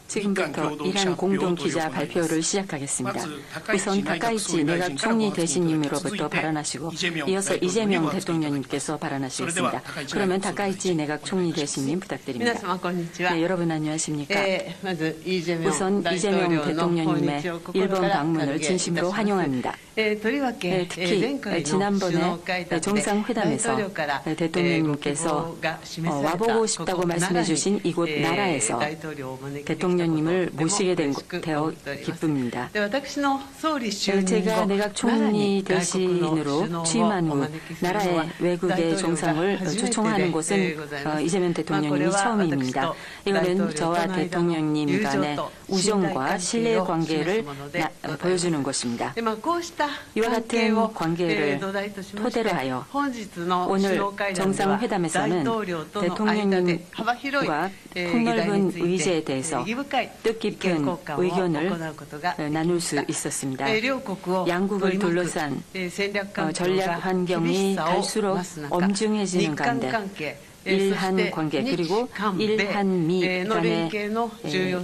지금부터 이란 공동기자 발표를 시작하겠습니다. 우선 다카이치 내각 총리 대신님으로부터 발언하시고 이어서 이재명 대통령님께서 발언하시겠습니다. 그러면 다카이치 내각 총리 대신님 부탁드립니다. 네, 여러분 안녕하십니까? 우선 이재명 대통령님의 일본 방문을 진심으로 환영합니다. 특히 지난번에 정상회담에서 대통령님께서 와보고 싶다고 말씀해 주신 이곳 나라에서 대통령님을 모시게 되어 기쁩니다. 제가 내각 총리 대신으로 취임한 후 나라의 외국의 정상을 초청하는 곳은 이재명 대통령님이 처음입니다. 이거는 저와 대통령님 간의 우정과 신뢰의 관계를 보여주는 것입니다. 이와 같은 관계를 토대로 하여 오늘 정상회담에서는 대통령님과 폭넓은 의제에 대해서 뜻깊은 의견을 나눌 수 있었습니다. 양국을 둘러싼 전략 환경이 갈수록 엄중해지는 가운데 일한 관계 그리고 일한미 간의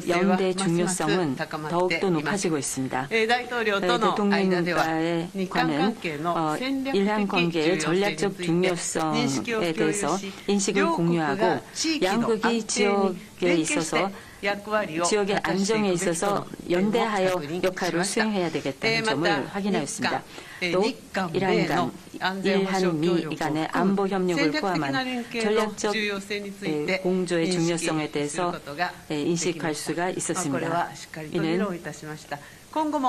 연대 중요성은 더욱더 높아지고 있습니다. 대통령과의 관은 일한 관계의 전략적 중요성에 대해서 인식을 공유하고 양국이 지역에 있어서 지역의 안정에 있어서 연대하여 역할을 수행해야 되겠다는 점을 확인하였습니다. 또 이란 간, 일한미 간의 안보 협력을 포함한 전략적 공조의 중요성에 대해서 인식할 수가 있었습니다. 이는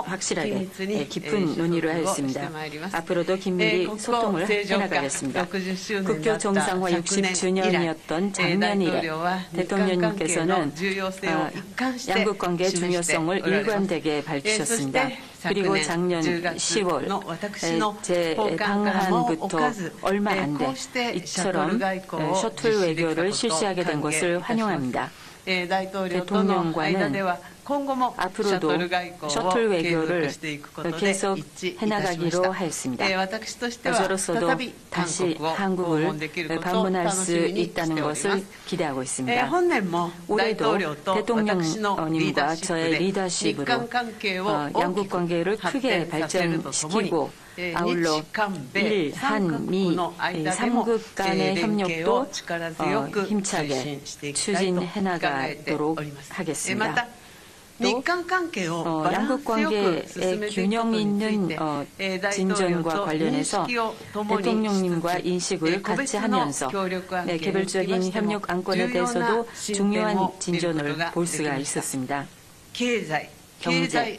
확실하게 깊은 논의를 하였습니다. 앞으로도 긴밀히 소통을 해나가겠습니다. 국교 정상화 60주년이었던 작년일에 대통령님께서는 양국 관계의 중요성을 일관되게 밝히셨습니다. 그리고 작년 10월 제 방한부터 얼마 안 돼 이처럼 셔틀 외교를 실시하게 된 것을 환영합니다. 대통령과는 앞으로도 셔틀 외교를 계속 해나가기로 하였습니다. 저로서도 다시 한국을 방문할 수 있다는 것을 기대하고 있습니다. 올해도 대통령님과 저의 리더십으로 양국 관계를 크게 발전시키고 아울러 일, 한, 미, 3국 간의 협력도 힘차게 추진해 나가도록 하겠습니다. 또 양국 관계의 균형 있는 진전과 관련해서 대통령님과 인식을 같이 하면서 개별적인 협력 안건에 대해서도 중요한 진전을 볼 수가 있었습니다. 경제,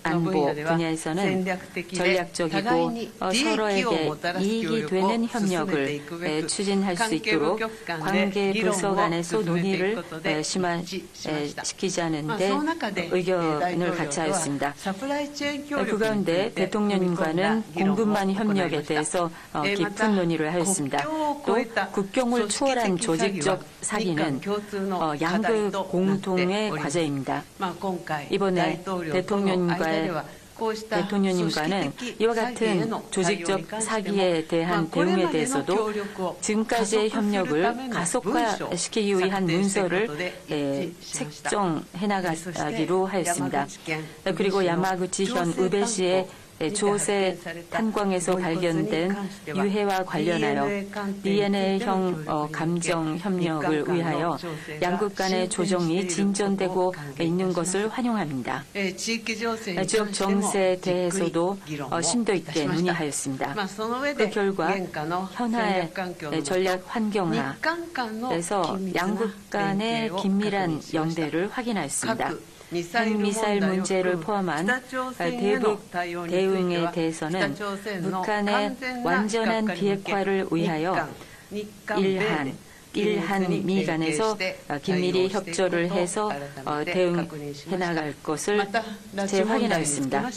안보 분야에서는 전략적이고 서로에게 이익이 되는 협력을 추진할 수 있도록 관계 부서 간에서 논의를 심화시키자는 데 의견을 같이 하였습니다. 그 가운데 대통령님과는 공급망 협력에 대해서 깊은 논의를 하였습니다. 또 국경을 초월한 조직적 사기는 양국 공통의 과제입니다. 이번에 대통령님과는 이와 같은 조직적 사기에 대한 대응에 대해서도 지금까지의 협력을 가속화시키기 위한 문서를 책정해 나가기로 하였습니다. 그리고 야마구치현 우베시의 조세 탄광에서 발견된 유해와 관련하여 DNA형 감정 협력을 위하여 양국 간의 조정이 진전되고 있는 것을 환영합니다. 지역 정세에 대해서도 심도 있게 논의하였습니다. 그 결과 현하의 전략 환경하에서 양국 간의 긴밀한 연대를 확인하였습니다. 핵미사일 문제를 포함한 대북 대응에 대해서는 북한의 완전한 비핵화를 위하여 일한미 간에서 긴밀히 협조를 해서 대응해 나갈 것을 재확인하였습니다.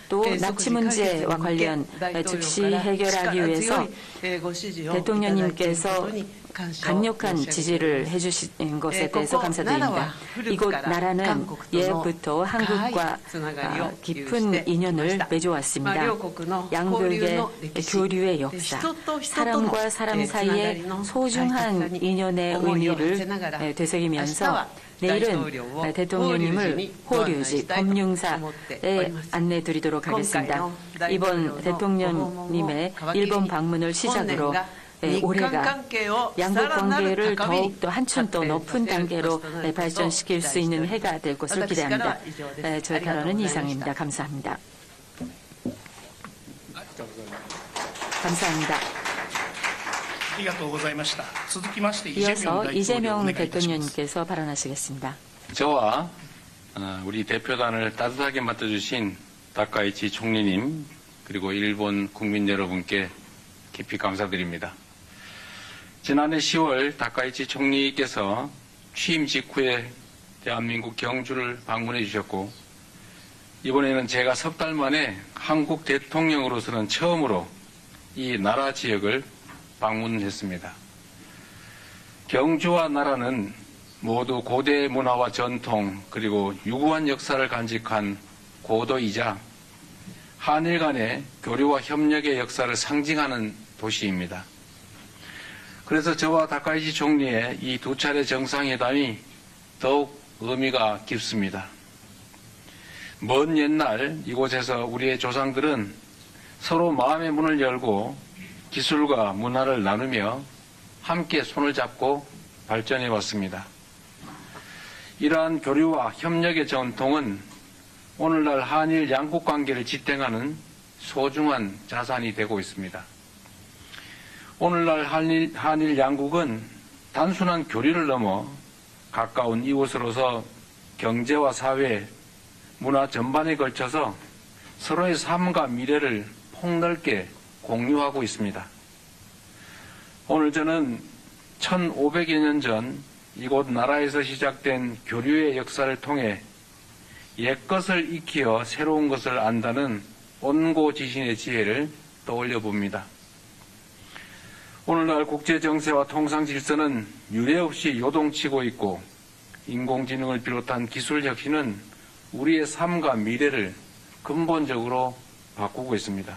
또 납치 문제와 관련 즉시 해결하기 위해서 대통령님께서 강력한 지지를 해주신 것에 대해서 감사드립니다. 이곳 나라는 예부터 한국과 깊은 인연을 맺어왔습니다. 양국의 교류의 역사, 사람과 사람 사이의 소중한 인연의 의미를 되새기면서 내일은 대통령님을 호류지 법융사에 안내 드리도록 하겠습니다. 이번 대통령님의 일본 방문을 시작으로 올해가 양국 관계를 더욱더 한층 더 높은 단계로 발전시킬 수 있는 해가 될 것을 기대합니다. 저의 발언은 이상입니다. 감사합니다. 감사합니다. 이어서 이재명 대통령님께서 발언하시겠습니다. 저와 우리 대표단을 따뜻하게 맡아주신 다카이치 총리님 그리고 일본 국민 여러분께 깊이 감사드립니다. 지난해 10월 다카이치 총리께서 취임 직후에 대한민국 경주를 방문해 주셨고 이번에는 제가 석 달 만에 한국 대통령으로서는 처음으로 이 나라 지역을 방문했습니다. 경주와 나라는 모두 고대 문화와 전통 그리고 유구한 역사를 간직한 고도이자 한일 간의 교류와 협력의 역사를 상징하는 도시입니다. 그래서 저와 다카이치 총리의 이 두 차례 정상회담이 더욱 의미가 깊습니다. 먼 옛날 이곳에서 우리의 조상들은 서로 마음의 문을 열고 기술과 문화를 나누며 함께 손을 잡고 발전해 왔습니다. 이러한 교류와 협력의 전통은 오늘날 한일 양국 관계를 지탱하는 소중한 자산이 되고 있습니다. 오늘날 한일 양국은 단순한 교류를 넘어 가까운 이웃으로서 경제와 사회, 문화 전반에 걸쳐서 서로의 삶과 미래를 폭넓게 공유하고 있습니다. 오늘 저는 1500여 년 전 이곳 나라에서 시작된 교류의 역사를 통해 옛것을 익히어 새로운 것을 안다는 온고지신의 지혜를 떠올려 봅니다. 오늘날 국제정세와 통상질서는 유례없이 요동치고 있고 인공지능을 비롯한 기술 혁신은 우리의 삶과 미래를 근본적으로 바꾸고 있습니다.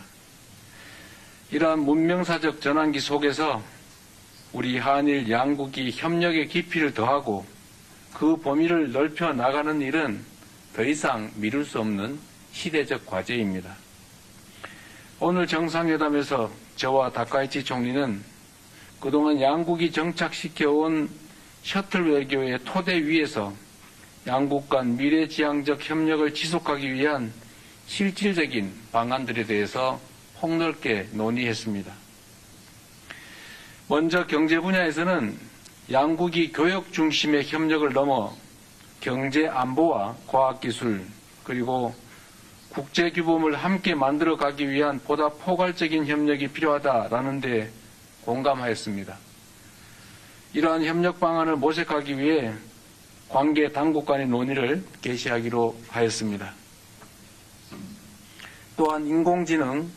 이러한 문명사적 전환기 속에서 우리 한일 양국이 협력의 깊이를 더하고 그 범위를 넓혀 나가는 일은 더 이상 미룰 수 없는 시대적 과제입니다. 오늘 정상회담에서 저와 다카이치 총리는 그동안 양국이 정착시켜온 셔틀 외교의 토대 위에서 양국 간 미래지향적 협력을 지속하기 위한 실질적인 방안들에 대해서 폭넓게 논의했습니다. 먼저 경제 분야에서는 양국이 교역 중심의 협력을 넘어 경제 안보와 과학기술 그리고 국제규범을 함께 만들어가기 위한 보다 포괄적인 협력이 필요하다라는 데 공감하였습니다. 이러한 협력 방안을 모색하기 위해 관계 당국 간의 논의를 개시하기로 하였습니다. 또한 인공지능,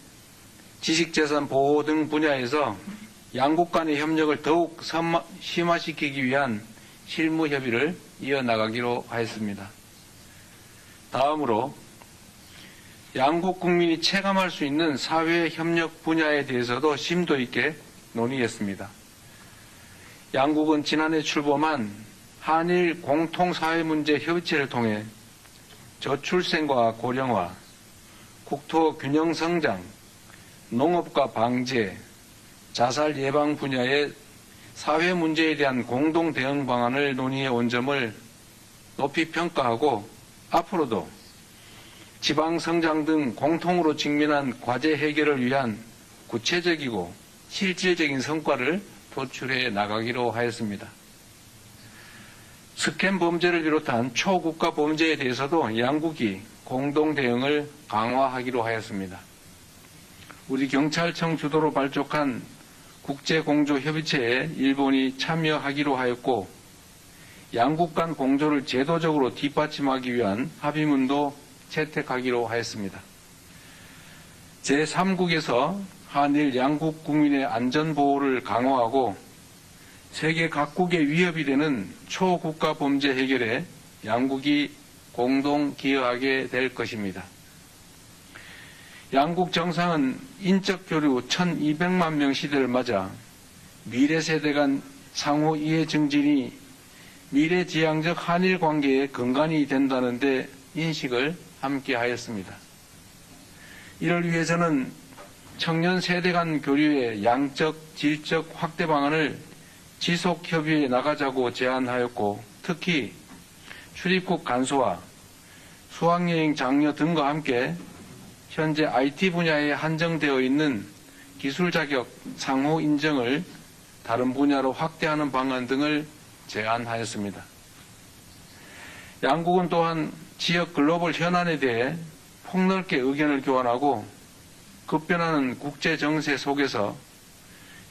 지식재산 보호 등 분야에서 양국 간의 협력을 더욱 심화시키기 위한 실무 협의를 이어나가기로 하였습니다. 다음으로 양국 국민이 체감할 수 있는 사회 협력 분야에 대해서도 심도 있게 논의했습니다. 양국은 지난해 출범한 한일 공통사회문제 협의체를 통해 저출생과 고령화, 국토 균형 성장, 농업과 방제, 자살 예방 분야의 사회 문제에 대한 공동 대응 방안을 논의해 온 점을 높이 평가하고 앞으로도 지방 성장 등 공통으로 직면한 과제 해결을 위한 구체적이고 실질적인 성과를 도출해 나가기로 하였습니다. 스캔 범죄를 비롯한 초국가 범죄에 대해서도 양국이 공동 대응을 강화하기로 하였습니다. 우리 경찰청 주도로 발족한 국제공조협의체에 일본이 참여하기로 하였고 양국 간 공조를 제도적으로 뒷받침하기 위한 합의문도 채택하기로 하였습니다. 제3국에서 한일 양국 국민의 안전보호를 강화하고 세계 각국의 위협이 되는 초국가 범죄 해결에 양국이 공동 기여하게 될 것입니다. 양국 정상은 인적 교류 1200만 명 시대를 맞아 미래 세대 간 상호 이해 증진이 미래지향적 한일 관계의 근간이 된다는 데 인식을 함께 하였습니다. 이를 위해 저는 청년 세대 간 교류의 양적, 질적 확대 방안을 지속 협의해 나가자고 제안하였고, 특히 출입국 간소화, 수학여행 장려 등과 함께 현재 IT 분야에 한정되어 있는 기술 자격 상호 인정을 다른 분야로 확대하는 방안 등을 제안하였습니다. 양국은 또한 지역 글로벌 현안에 대해 폭넓게 의견을 교환하고 급변하는 국제 정세 속에서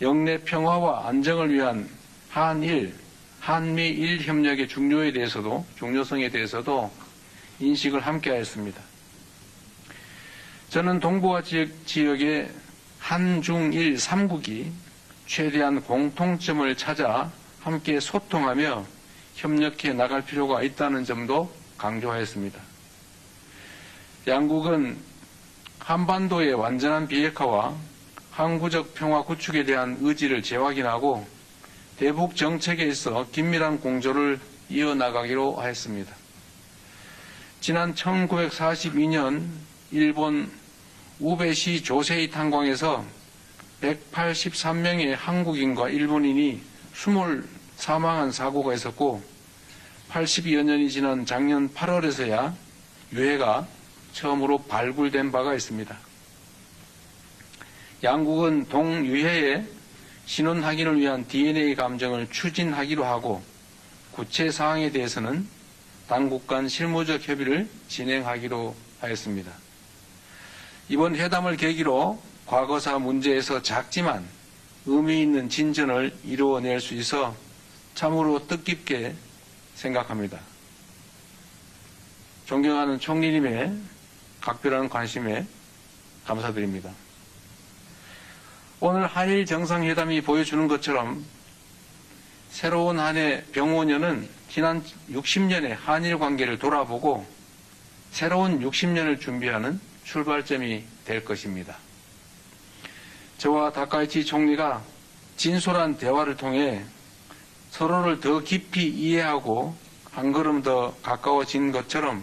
영내 평화와 안정을 위한 한일, 한미일 협력의 중요성에 대해서도 인식을 함께 하였습니다. 저는 동북아 지역의 한중일 3국이 최대한 공통점을 찾아 함께 소통하며 협력해 나갈 필요가 있다는 점도 강조하였습니다. 양국은 한반도의 완전한 비핵화와 항구적 평화 구축에 대한 의지를 재확인하고 대북 정책에 있어 긴밀한 공조를 이어나가기로 하였습니다. 지난 1942년 일본 우베시 조세이 탄광에서 183명의 한국인과 일본인이 사망한 사고가 있었고 80여 년이 지난 작년 8월에서야 유해가 처음으로 발굴된 바가 있습니다. 양국은 동유해의 신원 확인을 위한 DNA 감정을 추진하기로 하고 구체 사항에 대해서는 당국 간 실무적 협의를 진행하기로 하였습니다. 이번 회담을 계기로 과거사 문제에서 작지만 의미 있는 진전을 이루어낼 수 있어 참으로 뜻깊게 생각합니다. 존경하는 총리님의 각별한 관심에 감사드립니다. 오늘 한일 정상회담이 보여주는 것처럼 새로운 한 해 병오년은 지난 60년의 한일 관계를 돌아보고 새로운 60년을 준비하는 출발점이 될 것입니다. 저와 다카이치 총리가 진솔한 대화를 통해 서로를 더 깊이 이해하고 한 걸음 더 가까워진 것처럼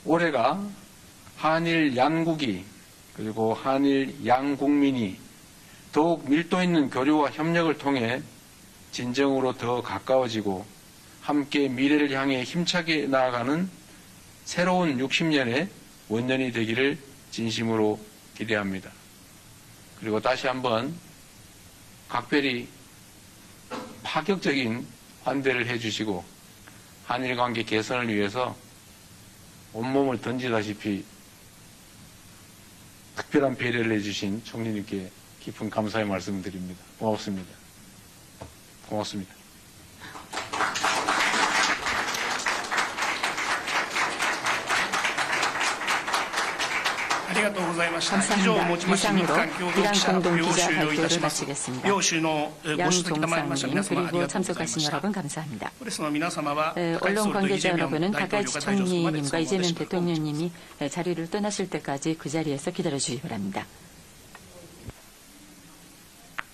올해가 한일 양국이 그리고 한일 양국민이 더욱 밀도 있는 교류와 협력을 통해 진정으로 더 가까워지고 함께 미래를 향해 힘차게 나아가는 새로운 60년의 원년이 되기를 진심으로 기대합니다. 그리고 다시 한번 각별히 파격적인 환대를 해주시고 한일 관계 개선을 위해서 온몸을 던지다시피 특별한 배려를 해주신 총리님께 깊은 감사의 말씀드립니다. 고맙습니다. 고맙습니다. 감사합니다. 이상으로 이란 공동기자 발표를 마치겠습니다. 양 종상님 그리고 참석하신 여러분 감사합니다. 언론 관계자 여러분은 다카이치 총리님과 이재명 대통령님이 자리를 떠나실 때까지 그 자리에서 기다려 주시기 바랍니다.